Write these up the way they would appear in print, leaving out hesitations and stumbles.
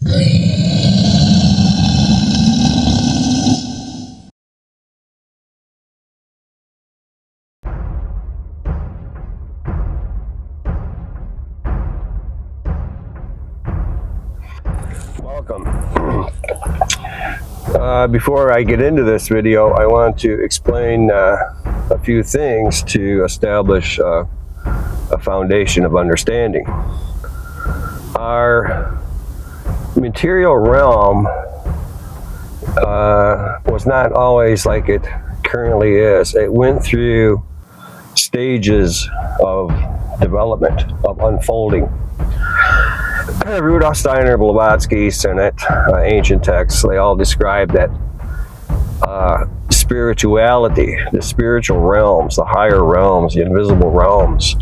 Welcome. Before I get into this video, I want to explain a few things to establish a foundation of understanding. Our material realm was not always like it currently is. It went through stages of development, of unfolding. Rudolf Steiner, Blavatsky, Sennett, ancient texts, they all describe that spirituality, the spiritual realms, the higher realms, the invisible realms,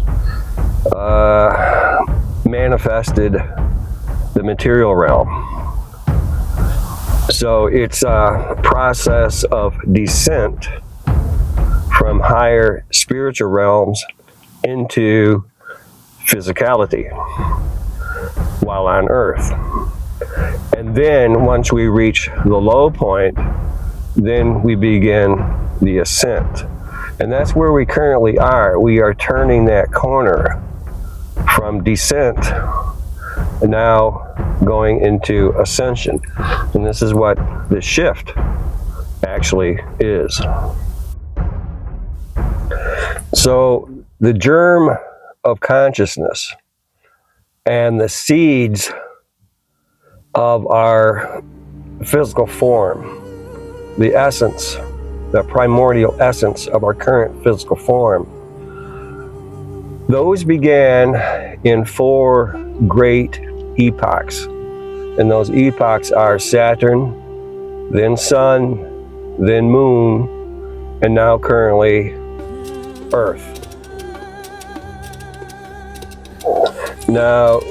manifested the material realm. So it's a process of descent from higher spiritual realms into physicality while on Earth. And then once we reach the low point, then we begin the ascent. And that's where we currently are. We are turning that corner from descent and now going into ascension. And this is what the shift actually is. So the germ of consciousness and the seeds of our physical form, the essence, the primordial essence of our current physical form, those began in 4 great epochs. And those epochs are Saturn, then Sun, then Moon, and now currently Earth. Now,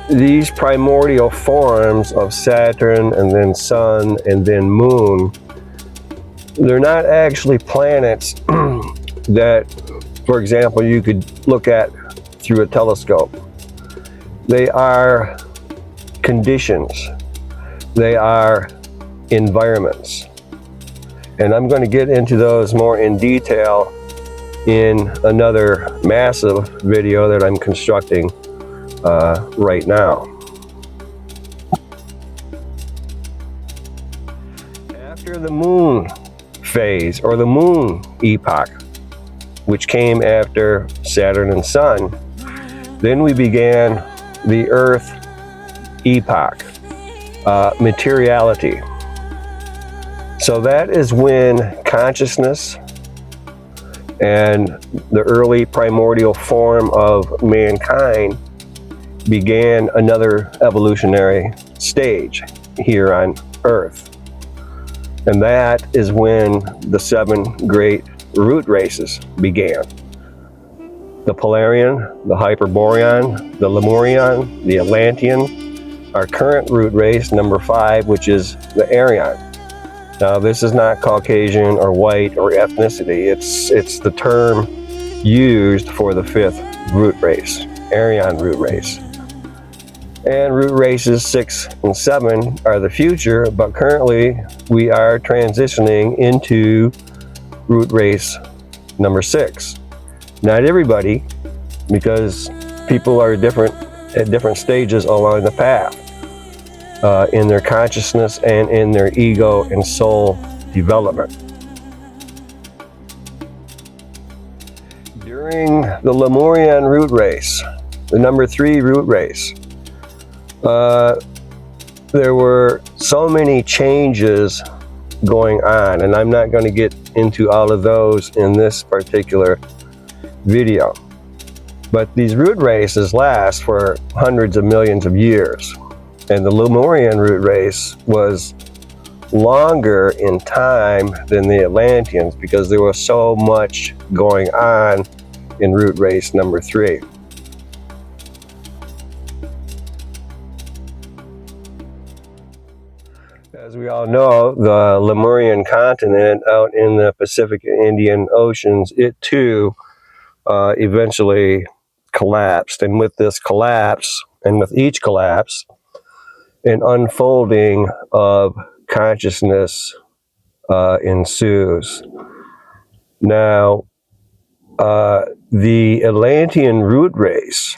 these primordial forms of Saturn and then Sun and then Moon, they're not actually planets that, for example, you could look at through a telescope. They are conditions. They are environments. And I'm going to get into those more in detail in another massive video that I'm constructing right now. After the moon phase, or the moon epoch, which came after Saturn and Sun, then we began the Earth epoch, materiality. So that is when consciousness and the early primordial form of mankind began another evolutionary stage here on Earth. And that is when the 7 great root races began. The Polarian, the Hyperborean, the Lemurian, the Atlantean, our current root race, number 5, which is the Aryan. Now, this is not Caucasian or white or ethnicity. It's the term used for the 5th root race, Aryan root race. And root races 6 and 7 are the future, but currently we are transitioning into root race number 6. Not everybody, because people are different at different stages along the path, in their consciousness and in their ego and soul development. During the Lemurian root race, the number 3 root race, there were so many changes going on, and I'm not going to get into all of those in this particular video. But these root races last for hundreds of millions of years. And the Lemurian root race was longer in time than the Atlanteans because there was so much going on in root race number 3. As we all know, the Lemurian continent out in the Pacific and Indian Oceans, it too eventually collapsed. And with this collapse, and with each collapse, an unfolding of consciousness ensues. Now, the Atlantean root race,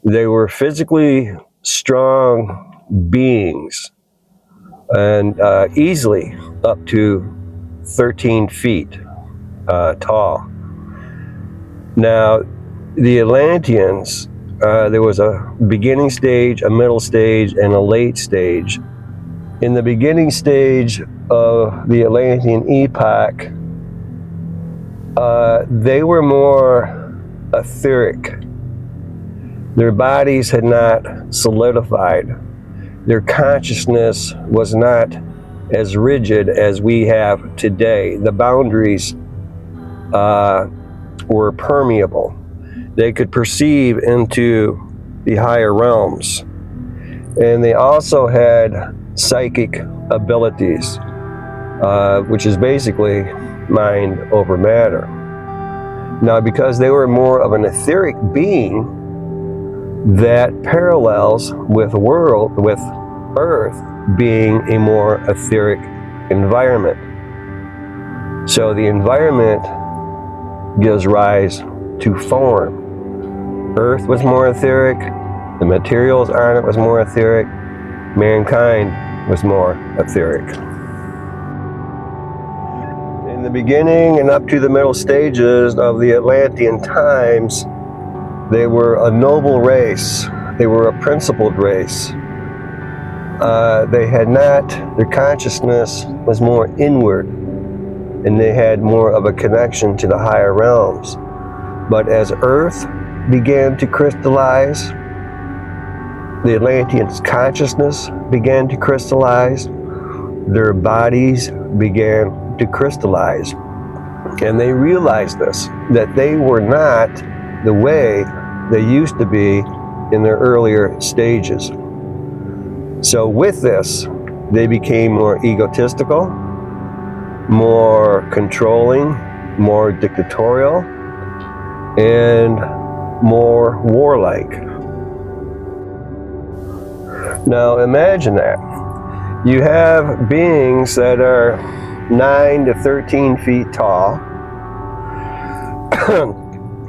they were physically strong beings and easily up to 13 feet tall. Now, the Atlanteans, there was a beginning stage, a middle stage, and a late stage. In the beginning stage of the Atlantean epoch, they were more etheric. Their bodies had not solidified. Their consciousness was not as rigid as we have today. The boundaries were permeable. They could perceive into the higher realms. And they also had psychic abilities, which is basically mind over matter. Now, because they were more of an etheric being, that parallels with Earth being a more etheric environment. So the environment gives rise to form. Earth was more etheric, the materials on it was more etheric, mankind was more etheric. In the beginning and up to the middle stages of the Atlantean times, they were a noble race. They were a principled race. Their consciousness was more inward, and they had more of a connection to the higher realms. But as Earth began to crystallize, the Atlanteans' consciousness began to crystallize, their bodies began to crystallize. And they realized this, that they were not the way they used to be in their earlier stages. So with this, they became more egotistical, more controlling, more dictatorial, and more warlike. Now imagine that. You have beings that are 9 to 13 feet tall.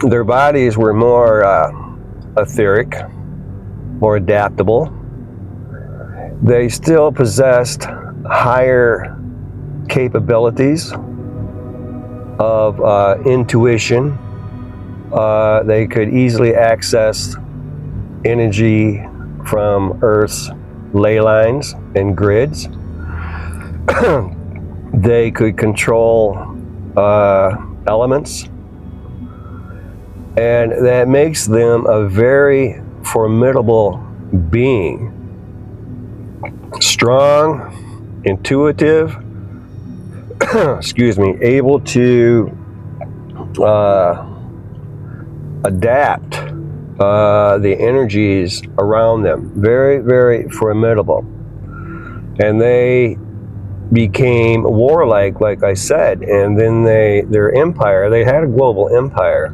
Their bodies were more etheric, more adaptable. They still possessed higher capabilities of intuition. They could easily access energy from Earth's ley lines and grids. They could control elements. And that makes them a very formidable being. Strong, intuitive, able to adapt the energies around them. Very, very formidable. And they became warlike, like I said, and then their empire, they had a global empire.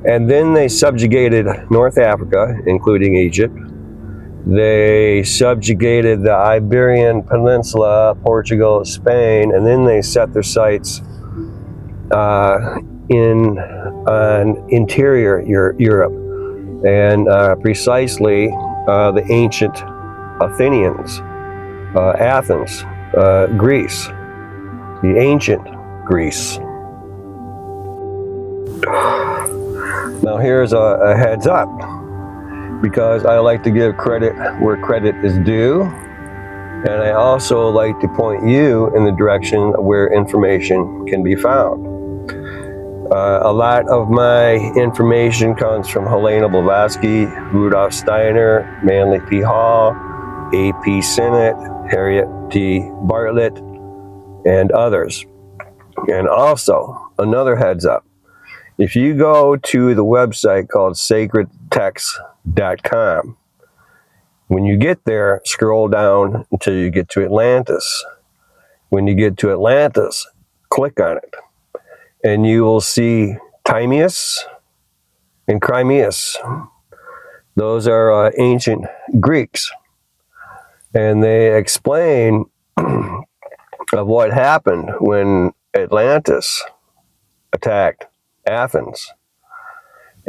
And then they subjugated North Africa, including Egypt. They subjugated the Iberian Peninsula, Portugal, Spain, and then they set their sights in interior Europe, and precisely the ancient Athenians, Athens, Greece, the ancient Greece. Now here's a heads up, because I like to give credit where credit is due, and I also like to point you in the direction where information can be found. A lot of my information comes from Helena Blavatsky, Rudolf Steiner, Manly P. Hall, A.P. Sinnott, Harriet T. Bartlett, and others. And also, another heads up, if you go to the website called sacredtexts.com, when you get there, scroll down until you get to Atlantis. When you get to Atlantis, click on it, and you will see Timaeus and Crimeus. Those are ancient Greeks. And they explain of what happened when Atlantis attacked Athens.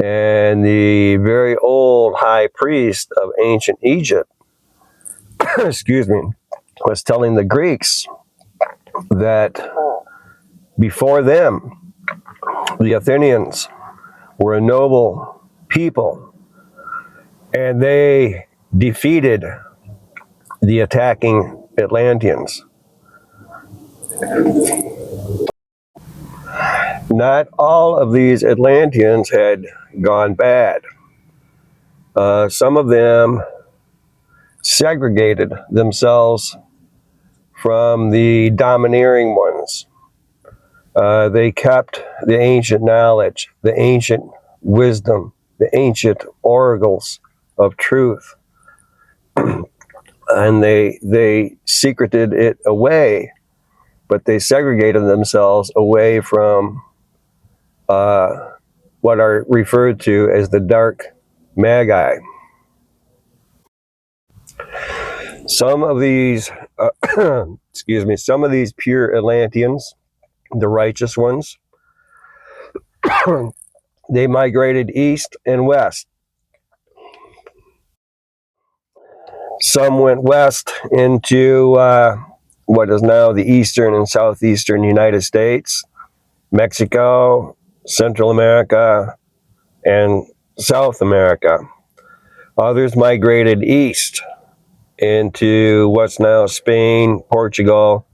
And the very old high priest of ancient Egypt, excuse me, was telling the Greeks that before them, the Athenians were a noble people, and they defeated the attacking Atlanteans. Not all of these Atlanteans had gone bad. Some of them segregated themselves from the domineering ones. They kept the ancient knowledge, the ancient wisdom, the ancient oracles of truth, and they secreted it away, but they segregated themselves away from what are referred to as the dark magi. Some of these, some of these pure Atlanteans, the righteous ones, they migrated east and west. Some went west into what is now the eastern and southeastern United States, Mexico, Central America, and South America. Others migrated east into what's now Spain, Portugal,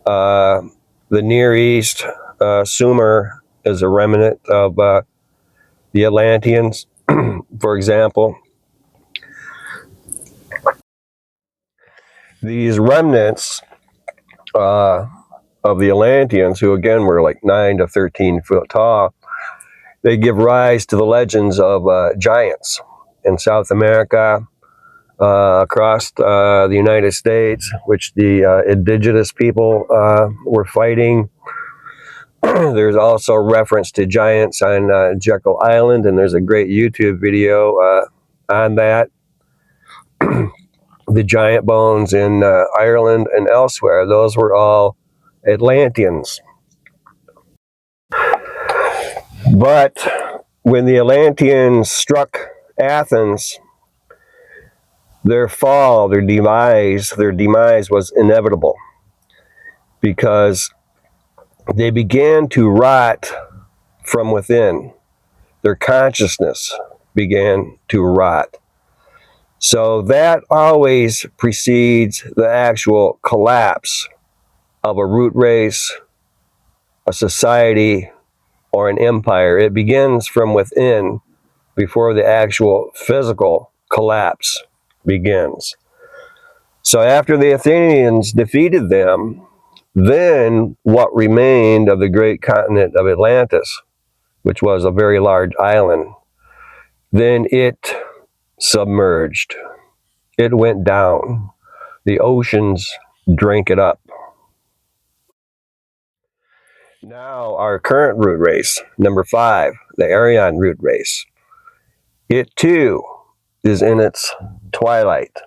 the Near East. Sumer is a remnant of the Atlanteans, for example. These remnants of the Atlanteans, who again were like 9 to 13 foot tall, they give rise to the legends of giants in South America, across the United States, which the indigenous people were fighting. There's also reference to giants on Jekyll Island, and there's a great YouTube video on that. The giant bones in Ireland and elsewhere, those were all Atlanteans. But when the Atlanteans struck Athens, their fall, their demise was inevitable, because they began to rot from within. Their consciousness began to rot. So that always precedes the actual collapse of a root race, a society, or an empire. It begins from within before the actual physical collapse begins. So after the Athenians defeated them, then what remained of the great continent of Atlantis, which was a very large island, then it submerged. It went down. The oceans drank it up. Now our current root race, number 5, the Aryan root race, it too is in its twilight.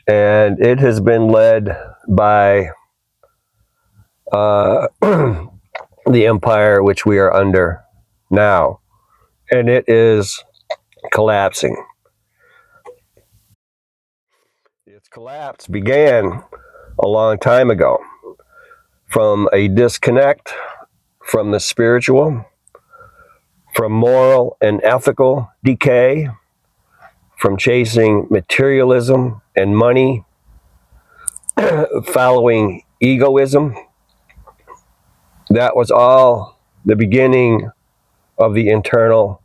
And it has been led by the empire which we are under now. And it is collapsing. Its collapse began a long time ago from a disconnect from the spiritual, from moral and ethical decay, from chasing materialism and money, following egoism. That was all the beginning of the internal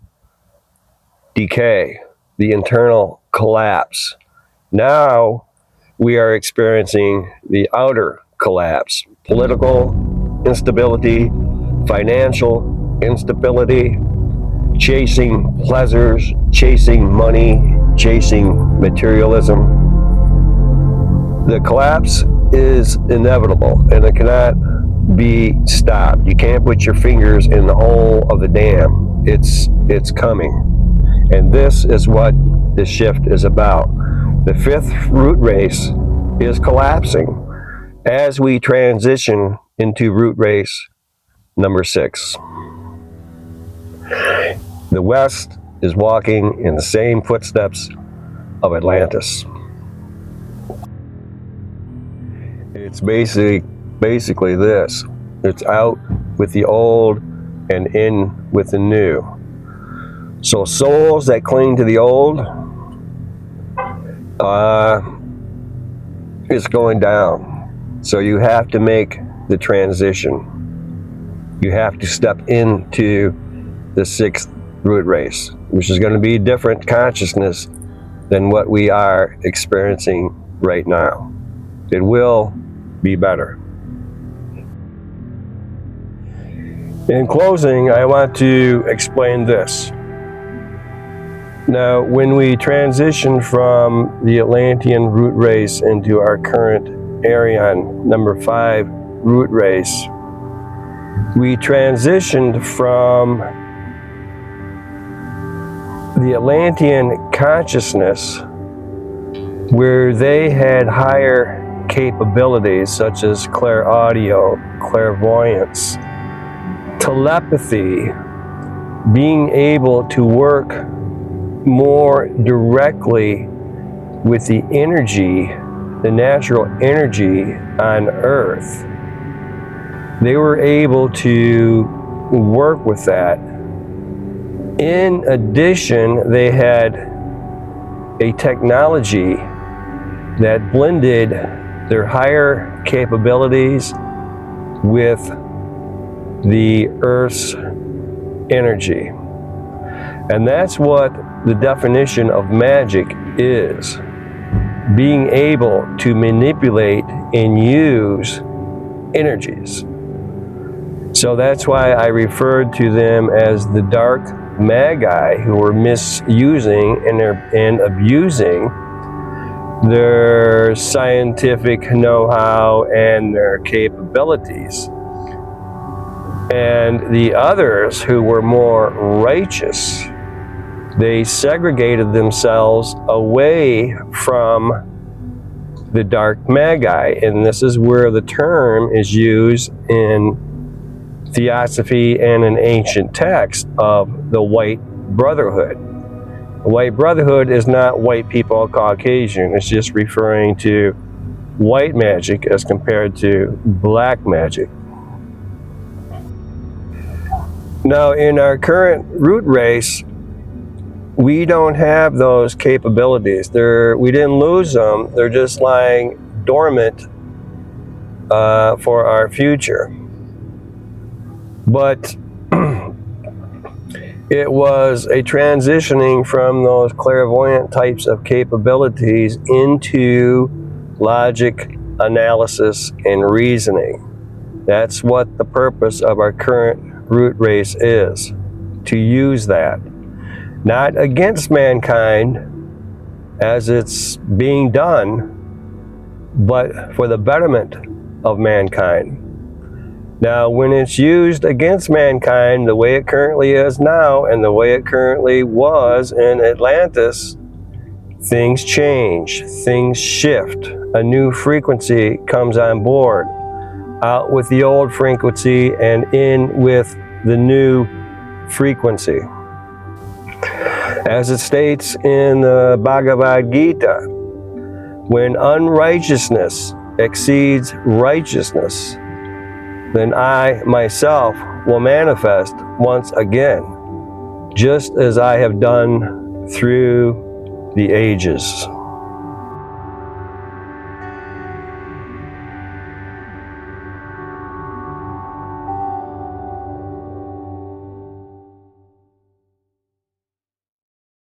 decay, the internal collapse. Now we are experiencing the outer collapse, political instability, financial instability, chasing pleasures, chasing money, chasing materialism. The collapse is inevitable, and it cannot be stopped. You can't put your fingers in the hole of the dam. It's coming. And this is what this shift is about. The fifth root race is collapsing as we transition into root race number 6. The West is walking in the same footsteps of Atlantis. It's basically this. It's out with the old and in with the new. So souls that cling to the old, it's going down. So you have to make the transition. You have to step into the 6th root race, which is going to be different consciousness than what we are experiencing right now. It will be better. In closing, I want to explain this. Now, when we transition from the Atlantean root race into our current Aryan number 5 root race, we transitioned from the Atlantean consciousness, where they had higher capabilities such as clairaudio, clairvoyance, telepathy, being able to work more directly with the energy, the natural energy on Earth. They were able to work with that. In addition, they had a technology that blended their higher capabilities with the Earth's energy. And that's what the definition of magic is. Being able to manipulate and use energies. So that's why I referred to them as the dark magi, who were misusing and abusing their scientific know-how and their capabilities. And the others who were more righteous, they segregated themselves away from the dark magi. And this is where the term is used in Theosophy and an ancient text of the White Brotherhood. The White Brotherhood is not white people, Caucasian. It's just referring to white magic as compared to black magic. Now, in our current root race, we don't have those capabilities. We didn't lose them. They're just lying dormant for our future. But it was a transitioning from those clairvoyant types of capabilities into logic, analysis, and reasoning. That's what the purpose of our current root race is, to use that. Not against mankind as it's being done, but for the betterment of mankind. Now, when it's used against mankind the way it currently is now and the way it currently was in Atlantis, things change, things shift. A new frequency comes on board, out with the old frequency and in with the new frequency. As it states in the Bhagavad Gita, when unrighteousness exceeds righteousness, then I myself will manifest once again, just as I have done through the ages.